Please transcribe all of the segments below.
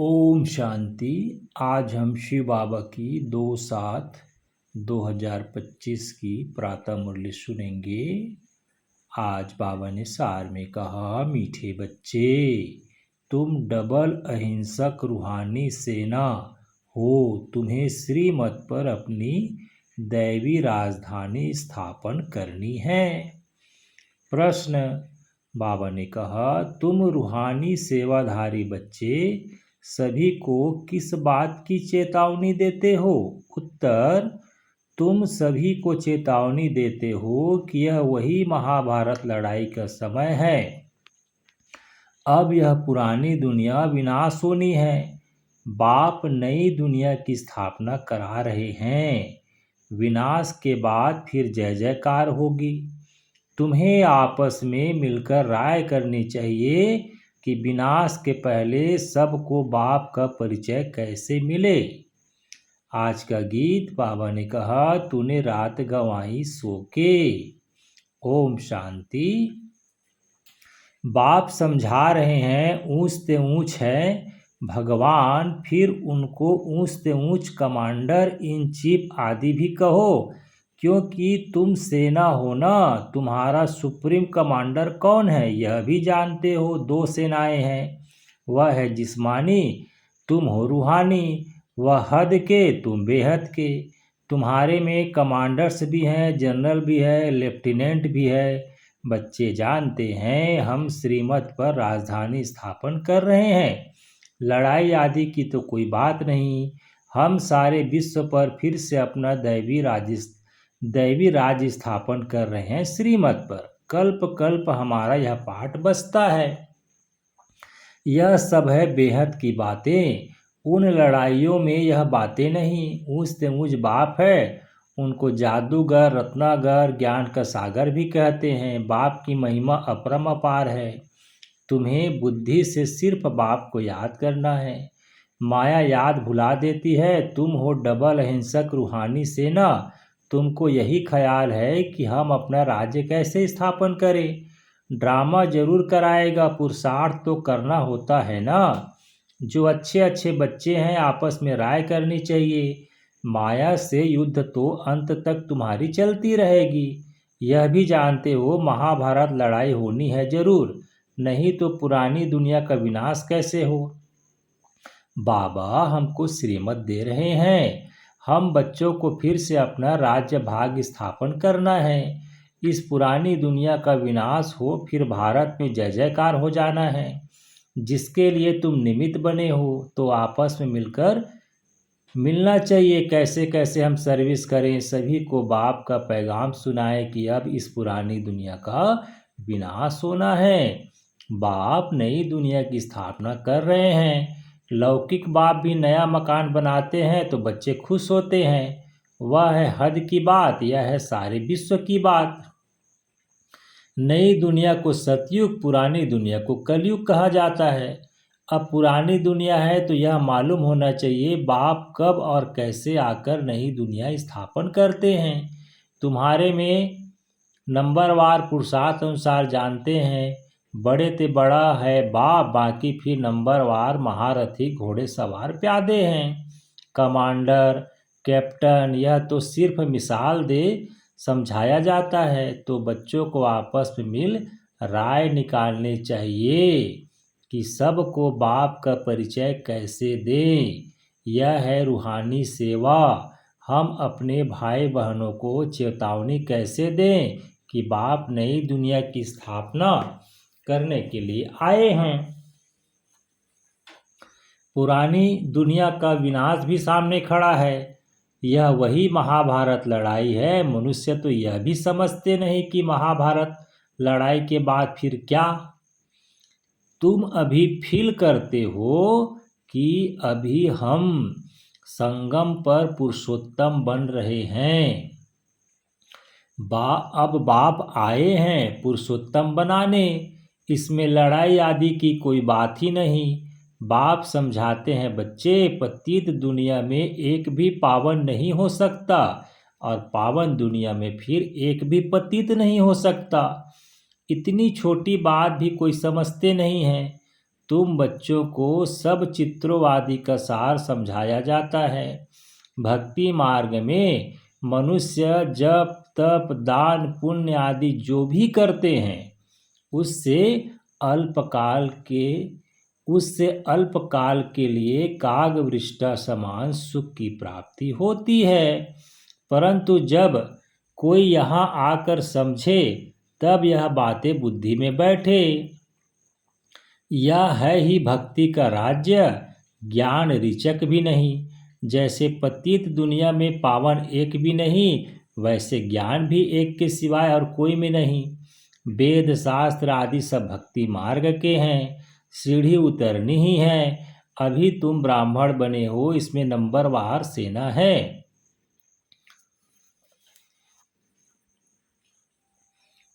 ओम शांति। आज हम शिव बाबा की 2/7/2025 की प्रातः मुरली सुनेंगे। आज बाबा ने सार में कहा, मीठे बच्चे, तुम डबल अहिंसक रूहानी सेना हो। तुम्हें श्रीमत पर अपनी दैवी राजधानी स्थापन करनी है। प्रश्न। बाबा ने कहा, तुम रूहानी सेवाधारी बच्चे सभी को किस बात की चेतावनी देते हो? उत्तर। तुम सभी को चेतावनी देते हो कि यह वही महाभारत लड़ाई का समय है। अब यह पुरानी दुनिया विनाश होनी है। बाप नई दुनिया की स्थापना करा रहे हैं। विनाश के बाद फिर जय जयकार होगी। तुम्हें आपस में मिलकर राय करनी चाहिए कि विनाश के पहले सबको बाप का परिचय कैसे मिले। आज का गीत। बाबा ने कहा, तूने रात गंवाई सो के। ओम शांति। बाप समझा रहे हैं, ऊंच से ऊंच है भगवान, फिर उनको ऊंच से ऊंच कमांडर इन चीफ आदि भी कहो, क्योंकि तुम सेना हो ना। तुम्हारा सुप्रीम कमांडर कौन है यह भी जानते हो। 2 सेनाएं हैं, वह है जिस्मानी, तुम हो रूहानी। वह हद के, तुम बेहद के। तुम्हारे में कमांडर्स भी हैं, जनरल भी है, लेफ्टिनेंट भी है। बच्चे जानते हैं हम श्रीमत पर राजधानी स्थापन कर रहे हैं। लड़ाई आदि की तो कोई बात नहीं। हम सारे विश्व पर फिर से अपना दैवी राज स्थापन कर रहे हैं श्रीमत पर। कल्प कल्प हमारा यह पाठ बसता है। यह सब है बेहद की बातें। उन लड़ाइयों में यह बातें नहीं। ऊंच से ऊंच बाप है, उनको जादूगर, रत्नागर, ज्ञान का सागर भी कहते हैं। बाप की महिमा अपरम अपार है। तुम्हें बुद्धि से सिर्फ बाप को याद करना है। माया याद भुला देती है। तुम हो डबल अहिंसक रूहानी सेना। तुमको यही ख्याल है कि हम अपना राज्य कैसे स्थापन करें। ड्रामा जरूर कराएगा, पुरुषार्थ तो करना होता है ना। जो अच्छे अच्छे बच्चे हैं आपस में राय करनी चाहिए। माया से युद्ध तो अंत तक तुम्हारी चलती रहेगी। यह भी जानते हो महाभारत लड़ाई होनी है जरूर, नहीं तो पुरानी दुनिया का विनाश कैसे हो। बाबा हमको श्रीमत दे रहे हैं। हम बच्चों को फिर से अपना राज्य भाग स्थापन करना है। इस पुरानी दुनिया का विनाश हो, फिर भारत में जय जयकार हो जाना है। जिसके लिए तुम निमित्त बने हो, तो आपस में मिलकर मिलना चाहिए। कैसे कैसे हम सर्विस करें, सभी को बाप का पैगाम सुनाए कि अब इस पुरानी दुनिया का विनाश होना है। बाप नई दुनिया की स्थापना कर रहे हैं। लौकिक बाप भी नया मकान बनाते हैं तो बच्चे खुश होते हैं। वह है हद की बात, यह है सारे विश्व की बात। नई दुनिया को सतयुग, पुरानी दुनिया को कलयुग कहा जाता है। अब पुरानी दुनिया है तो यह मालूम होना चाहिए बाप कब और कैसे आकर नई दुनिया स्थापन करते हैं। तुम्हारे में नंबरवार पुरुषार्थ अनुसार जानते हैं। बड़े ते बड़ा है बाप, बाकी फिर नंबरवार महारथी घोड़े सवार प्यादे हैं। कमांडर, कैप्टन, यह तो सिर्फ मिसाल दे समझाया जाता है। तो बच्चों को आपस में मिल राय निकालनी चाहिए कि सबको बाप का परिचय कैसे दें। यह है रूहानी सेवा। हम अपने भाई बहनों को चेतावनी कैसे दें कि बाप नई दुनिया की स्थापना करने के लिए आए हैं। पुरानी दुनिया का विनाश भी सामने खड़ा है। यह वही महाभारत लड़ाई है। मनुष्य तो यह भी समझते नहीं कि महाभारत लड़ाई के बाद फिर क्या। तुम अभी फील करते हो कि अभी हम संगम पर पुरुषोत्तम बन रहे हैं। अब बाप आए हैं पुरुषोत्तम बनाने। इसमें लड़ाई आदि की कोई बात ही नहीं। बाप समझाते हैं, बच्चे पतित दुनिया में एक भी पावन नहीं हो सकता, और पावन दुनिया में फिर एक भी पतित नहीं हो सकता। इतनी छोटी बात भी कोई समझते नहीं है। तुम बच्चों को सब चित्रोवादी का सार समझाया जाता है। भक्ति मार्ग में मनुष्य जप तप दान पुण्य आदि जो भी करते हैं उससे अल्पकाल के लिए कागवृष्टा समान सुख की प्राप्ति होती है। परंतु जब कोई यहाँ आकर समझे तब यह बातें बुद्धि में बैठे। यह है ही भक्ति का राज्य, ज्ञान रिचक भी नहीं। जैसे पतित दुनिया में पावन एक भी नहीं, वैसे ज्ञान भी एक के सिवाय और कोई में नहीं। वेद शास्त्र आदि सब भक्ति मार्ग के हैं, सीढ़ी उतरनी ही है। अभी तुम ब्राह्मण बने हो, इसमें नंबरवार सेना है।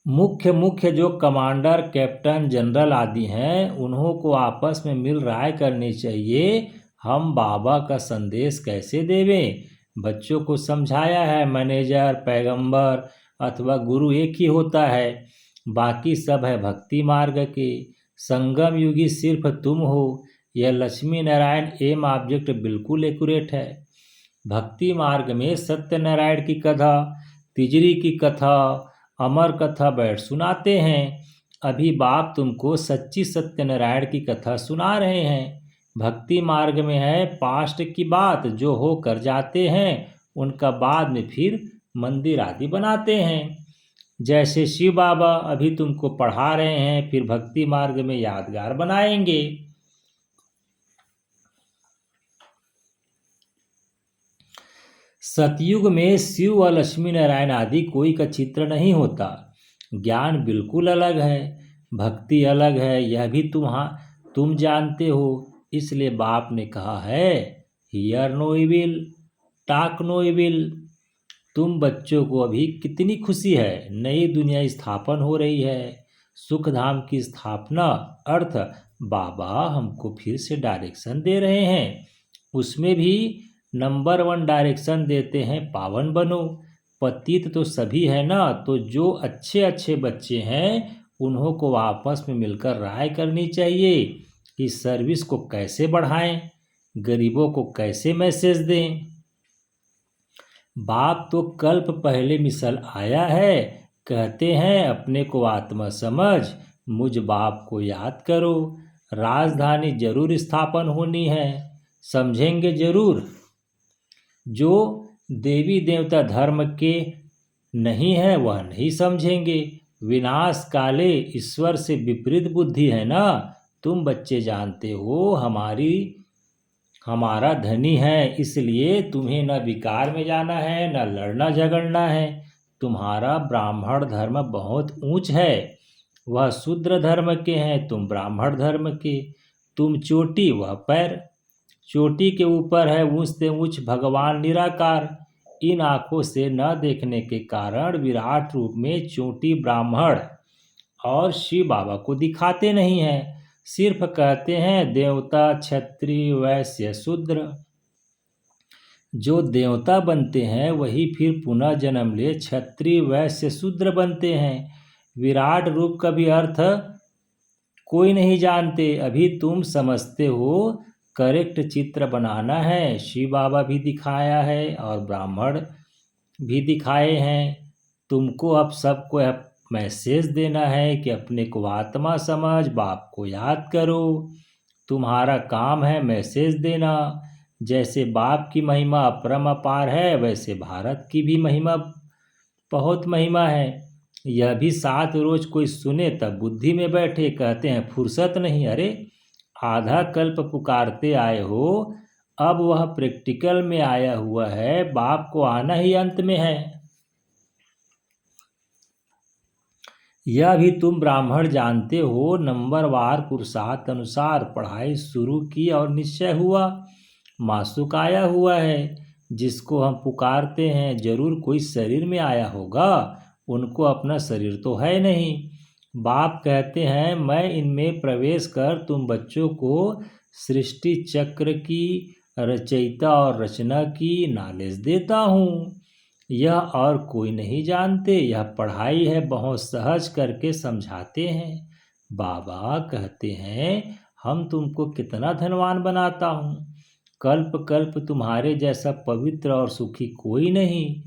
मुख्य जो कमांडर कैप्टन जनरल आदि हैं उन्हों को आपस में मिल राय करनी चाहिए हम बाबा का संदेश कैसे देवें। बच्चों को समझाया है मैनेजर पैगंबर अथवा गुरु एक ही होता है, बाकी सब है भक्ति मार्ग के। संगम युगी सिर्फ तुम हो। यह लक्ष्मी नारायण एम ऑब्जेक्ट बिल्कुल एक्यूरेट है। भक्ति मार्ग में सत्यनारायण की कथा, तिजरी की कथा, अमर कथा बैठ सुनाते हैं। अभी बाप तुमको सच्ची सत्यनारायण की कथा सुना रहे हैं। भक्ति मार्ग में है पास्ट की बात, जो हो कर जाते हैं उनका बाद में फिर मंदिर आदि बनाते हैं। जैसे शिव बाबा अभी तुमको पढ़ा रहे हैं, फिर भक्ति मार्ग में यादगार बनाएंगे। सतयुग में शिव व लक्ष्मी नारायण आदि कोई का चित्र नहीं होता। ज्ञान बिल्कुल अलग है, भक्ति अलग है, यह भी तुम जानते हो। इसलिए बाप ने कहा है hear no evil talk no evil. तुम बच्चों को अभी कितनी खुशी है, नई दुनिया स्थापन हो रही है, सुख धाम की स्थापना, अर्थ बाबा हमको फिर से डायरेक्शन दे रहे हैं। उसमें भी नंबर 1 डायरेक्शन देते हैं पावन बनो। पतित तो सभी है ना, तो जो अच्छे अच्छे बच्चे हैं उन्हों को आपस में मिलकर राय करनी चाहिए कि सर्विस को कैसे बढ़ाएं, गरीबों को कैसे मैसेज दें। बाप तो कल्प पहले मिसल आया है, कहते हैं अपने को आत्मा समझ, मुझ बाप को याद करो। राजधानी जरूर स्थापन होनी है, समझेंगे जरूर। जो देवी देवता धर्म के नहीं है वह नहीं समझेंगे। विनाश काले ईश्वर से विपरीत बुद्धि है ना। तुम बच्चे जानते हो हमारा धनी है, इसलिए तुम्हें न विकार में जाना है न लड़ना झगड़ना है। तुम्हारा ब्राह्मण धर्म बहुत ऊंच है, वह शूद्र धर्म के हैं, तुम ब्राह्मण धर्म के। तुम चोटी वह पैर, चोटी के ऊपर है ऊंच से ऊंच भगवान निराकार। इन आंखों से न देखने के कारण विराट रूप में चोटी ब्राह्मण और शिव बाबा को दिखाते नहीं हैं, सिर्फ कहते हैं देवता क्षत्रिय वैश्य शूद्र। जो देवता बनते हैं वही फिर पुनः जन्म ले क्षत्रिय वैश्य शूद्र बनते हैं। विराट रूप का भी अर्थ कोई नहीं जानते, अभी तुम समझते हो। करेक्ट चित्र बनाना है, शिव बाबा भी दिखाया है और ब्राह्मण भी दिखाए हैं। तुमको अब सबको मैसेज देना है कि अपने को आत्मा समझ, बाप को याद करो। तुम्हारा काम है मैसेज देना। जैसे बाप की महिमा अपरम अपार है, वैसे भारत की भी महिमा बहुत महिमा है। यह भी 7 रोज कोई सुने तब बुद्धि में बैठे, कहते हैं फुर्सत नहीं। अरे आधा कल्प पुकारते आए हो, अब वह प्रैक्टिकल में आया हुआ है, बाप को आना ही अंत में है। यह भी तुम ब्राह्मण जानते हो। नंबरवार पुरुषार्थ अनुसार पढ़ाई शुरू की और निश्चय हुआ, मासुक आया हुआ है। जिसको हम पुकारते हैं जरूर कोई शरीर में आया होगा, उनको अपना शरीर तो है नहीं। बाप कहते हैं मैं इनमें प्रवेश कर तुम बच्चों को सृष्टि चक्र की रचयिता और रचना की नॉलेज देता हूँ। यह और कोई नहीं जानते, यह पढ़ाई है, बहुत सहज करके समझाते हैं। बाबा कहते हैं हम तुमको कितना धनवान बनाता हूँ। कल्प कल्प तुम्हारे जैसा पवित्र और सुखी कोई नहीं।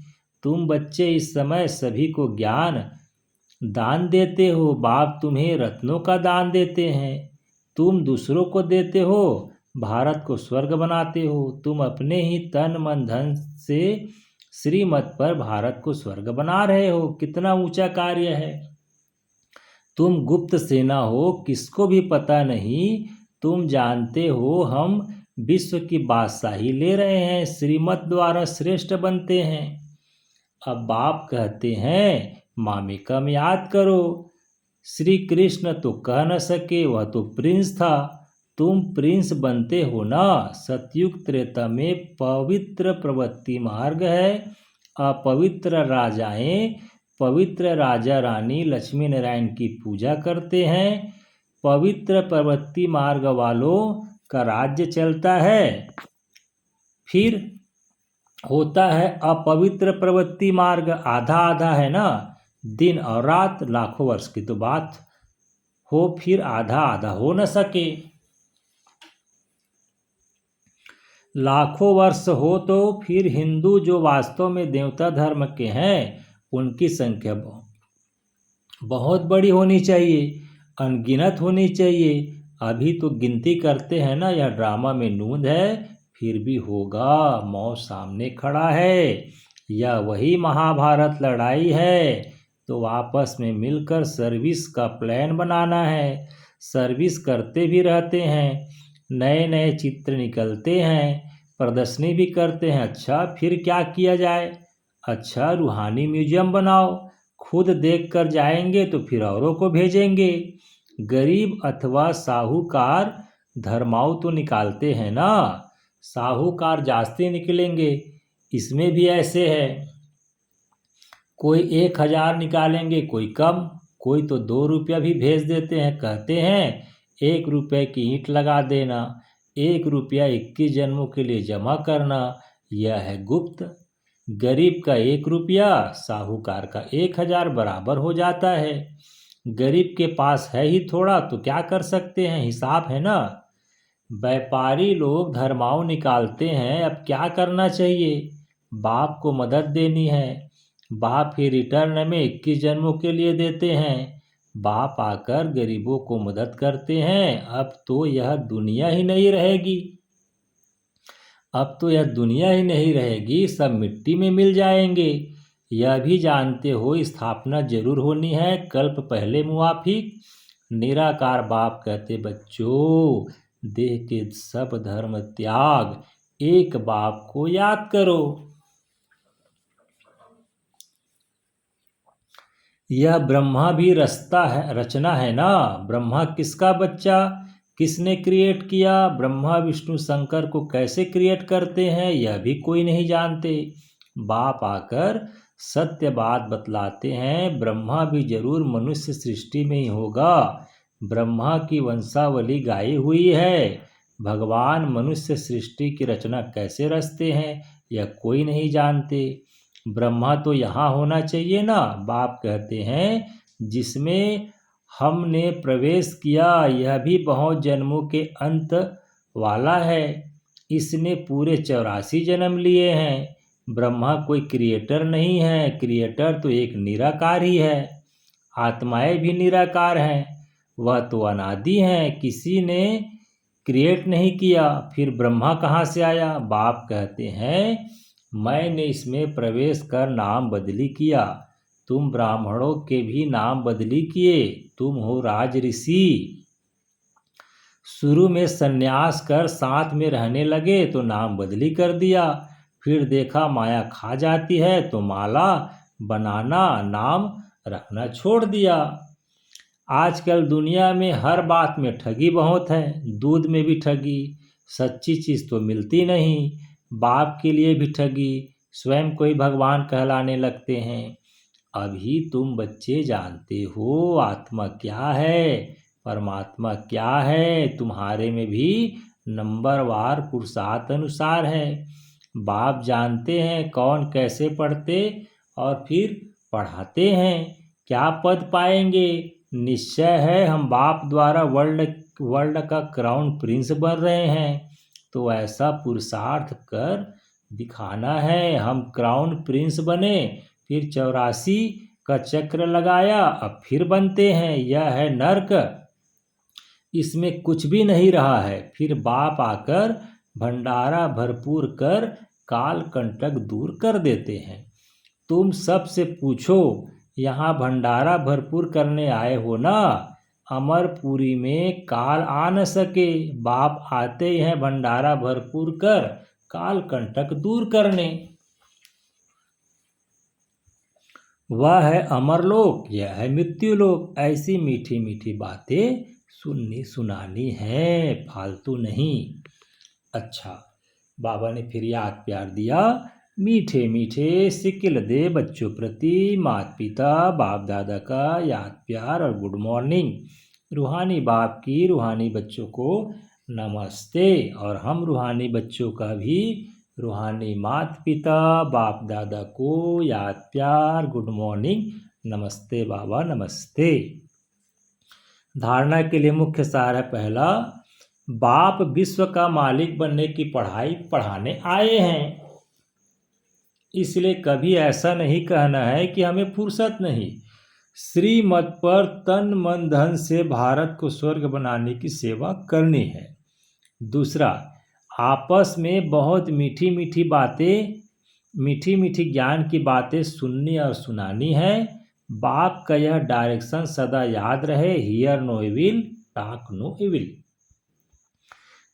तुम बच्चे इस समय सभी को ज्ञान दान देते हो, बाप तुम्हें रत्नों का दान देते हैं। तुम दूसरों को देते हो, भारत को स्वर्ग बनाते हो। तुम अपने ही तन मन धन से श्रीमत पर भारत को स्वर्ग बना रहे हो। कितना ऊंचा कार्य है। तुम गुप्त सेना हो, किसको भी पता नहीं। तुम जानते हो हम विश्व की बादशाही ले रहे हैं, श्रीमत द्वारा श्रेष्ठ बनते हैं। अब बाप कहते हैं मामेकम याद करो। श्री कृष्ण तो कह न सके, वह तो प्रिंस था। तुम प्रिंस बनते हो ना। सतयुग त्रेता में पवित्र प्रवृत्ति मार्ग है। अपवित्र राजाएं पवित्र राजा रानी लक्ष्मी नारायण की पूजा करते हैं। पवित्र प्रवृत्ति मार्ग वालों का राज्य चलता है। फिर होता है अपवित्र प्रवृत्ति मार्ग, आधा आधा है ना। दिन और रात लाखों वर्ष की तो बात हो, फिर आधा आधा हो न सके। लाखों वर्ष हो तो फिर हिंदू जो वास्तव में देवता धर्म के हैं उनकी संख्या बहुत बड़ी होनी चाहिए, अनगिनत होनी चाहिए। अभी तो गिनती करते हैं ना, यह ड्रामा में नूंद है, फिर भी होगा। मौत सामने खड़ा है। यह वही महाभारत लड़ाई है। तो आपस में मिलकर सर्विस का प्लान बनाना है। सर्विस करते भी रहते हैं, नए नए चित्र निकलते हैं, प्रदर्शनी भी करते हैं। अच्छा फिर क्या किया जाए? अच्छा रूहानी म्यूजियम बनाओ। खुद देख कर जाएंगे तो फिर औरों को भेजेंगे। गरीब अथवा साहूकार धर्माऊ तो निकालते हैं ना। साहूकार जास्ती निकलेंगे। इसमें भी ऐसे है, कोई 1,000 निकालेंगे, कोई कम, कोई तो 2 रुपया भी भेज देते हैं। कहते हैं 1 रुपये की ईंट लगा देना, 1 रुपया 21 जन्मों के लिए जमा करना। यह है गुप्त। गरीब का 1 रुपया, साहूकार का 1,000 बराबर हो जाता है। गरीब के पास है ही थोड़ा तो क्या कर सकते हैं, हिसाब है ना। व्यापारी लोग धर्माऊ निकालते हैं, अब क्या करना चाहिए? बाप को मदद देनी है। बाप ही रिटर्न में 21 जन्मों के लिए देते हैं। बाप आकर गरीबों को मदद करते हैं। अब तो यह दुनिया ही नहीं रहेगी। अब तो यह दुनिया ही नहीं रहेगी, सब मिट्टी में मिल जाएंगे। यह भी जानते हो स्थापना जरूर होनी है, कल्प पहले मुआफिक। निराकार बाप कहते बच्चों, देह के सब धर्म त्याग, एक बाप को याद करो। यह ब्रह्मा भी रचना है ना। ब्रह्मा किसका बच्चा, किसने क्रिएट किया? ब्रह्मा विष्णु शंकर को कैसे क्रिएट करते हैं यह भी कोई नहीं जानते। बाप आकर सत्य बात बतलाते हैं, ब्रह्मा भी जरूर मनुष्य सृष्टि में ही होगा। ब्रह्मा की वंशावली गाई हुई है। भगवान मनुष्य सृष्टि की रचना कैसे रचते हैं यह कोई नहीं जानते। ब्रह्मा तो यहाँ होना चाहिए ना। बाप कहते हैं जिसमें हमने प्रवेश किया यह भी बहुत जन्मों के अंत वाला है। इसने पूरे 84 जन्म लिए हैं। ब्रह्मा कोई क्रिएटर नहीं है, क्रिएटर तो एक निराकार ही है। आत्माएं भी निराकार हैं, वह तो अनादि हैं, किसी ने क्रिएट नहीं किया। फिर ब्रह्मा कहाँ से आया? बाप कहते हैं मैंने इसमें प्रवेश कर नाम बदली किया। तुम ब्राह्मणों के भी नाम बदली किए, तुम हो राज ऋषि। शुरू में सन्यास कर साथ में रहने लगे तो नाम बदली कर दिया, फिर देखा माया खा जाती है तो माला बनाना नाम रखना छोड़ दिया। आजकल दुनिया में हर बात में ठगी बहुत है, दूध में भी ठगी, सच्ची चीज़ तो मिलती नहीं। बाप के लिए भी ठगी, स्वयं कोई भगवान कहलाने लगते हैं। अभी तुम बच्चे जानते हो आत्मा क्या है, परमात्मा क्या है। तुम्हारे में भी नंबरवार पुरुषार्थ अनुसार है। बाप जानते हैं कौन कैसे पढ़ते और फिर पढ़ाते हैं, क्या पद पाएंगे। निश्चय है हम बाप द्वारा वर्ल्ड वर्ल्ड का क्राउन प्रिंस बन रहे हैं। तो ऐसा पुरुषार्थ कर दिखाना है। हम क्राउन प्रिंस बने, फिर 84 का चक्र लगाया, अब फिर बनते हैं। यह है नर्क, इसमें कुछ भी नहीं रहा है। फिर बाप आकर भंडारा भरपूर कर काल कंटक दूर कर देते हैं। तुम सबसे पूछो, यहाँ भंडारा भरपूर करने आए हो ना? अमरपुरी में काल आ न सके, बाप आते ही हैं भंडारा भरपूर कर काल कंटक दूर करने। वह है अमरलोक, यह है मृत्युलोक। ऐसी मीठी मीठी बातें सुनानी है, फालतू नहीं। अच्छा, बाबा ने फिर याद प्यार दिया। मीठे मीठे सिकिल दे बच्चों प्रति माता पिता बाप दादा का याद प्यार और गुड मॉर्निंग। रूहानी बाप की रूहानी बच्चों को नमस्ते, और हम रूहानी बच्चों का भी रूहानी माता पिता बाप दादा को याद प्यार गुड मॉर्निंग, नमस्ते बाबा नमस्ते। धारणा के लिए मुख्य सार है पहला, बाप विश्व का मालिक बनने की पढ़ाई पढ़ाने आए हैं, इसलिए कभी ऐसा नहीं कहना है कि हमें फुर्सत नहीं। श्रीमत पर तन मन धन से भारत को स्वर्ग बनाने की सेवा करनी है। दूसरा, आपस में बहुत मीठी मीठी बातें, मीठी मीठी ज्ञान की बातें सुननी और सुनानी है। बाप का यह डायरेक्शन सदा याद रहे, hear no evil talk no evil.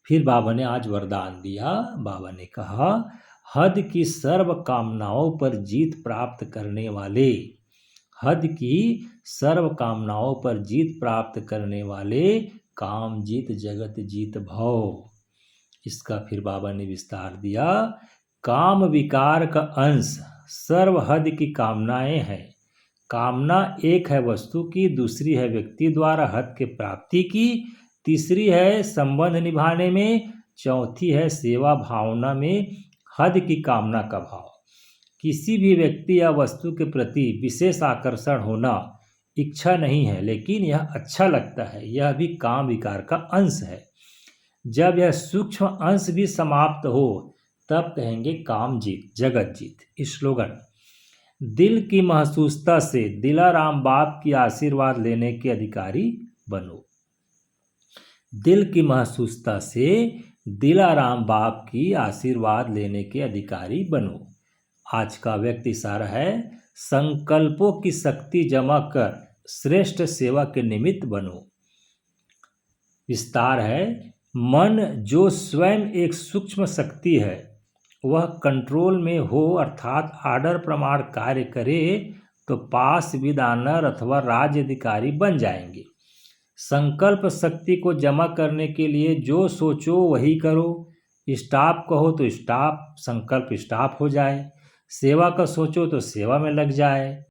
फिर बाबा ने आज वरदान दिया। बाबा ने कहा, हद की सर्व कामनाओं पर जीत प्राप्त करने वाले, हद की सर्व कामनाओं पर जीत प्राप्त करने वाले, काम जीत जगत जीत भव। इसका फिर बाबा ने विस्तार दिया। काम विकार का अंश सर्व हद की कामनाएं हैं। कामना एक है वस्तु की, दूसरी है व्यक्ति द्वारा हद के प्राप्ति की, तीसरी है संबंध निभाने में, चौथी है सेवा भावना में हद की कामना का भाव। किसी भी व्यक्ति या वस्तु के प्रति विशेष आकर्षण होना इच्छा नहीं है, लेकिन यह अच्छा लगता है, यह भी काम विकार का अंश है। जब यह सूक्ष्म अंश भी समाप्त हो तब कहेंगे काम जीत जगत जीत। स्लोगन, दिल की महसूसता से दिलाराम बाप की आशीर्वाद लेने के अधिकारी बनो। दिल की महसूसता से दिलाराम बाप की आशीर्वाद लेने के अधिकारी बनो। आज का व्यक्ति सारा है, संकल्पों की शक्ति जमा कर श्रेष्ठ सेवा के निमित्त बनो। विस्तार है, मन जो स्वयं एक सूक्ष्म शक्ति है, वह कंट्रोल में हो अर्थात आर्डर प्रमाण कार्य करे तो पास विदानर अथवा राज्य अधिकारी बन जाएंगे। संकल्प शक्ति को जमा करने के लिए जो सोचो वही करो। स्टॉप कहो तो स्टॉप संकल्प स्टॉप हो जाए, सेवा का सोचो तो सेवा में लग जाए।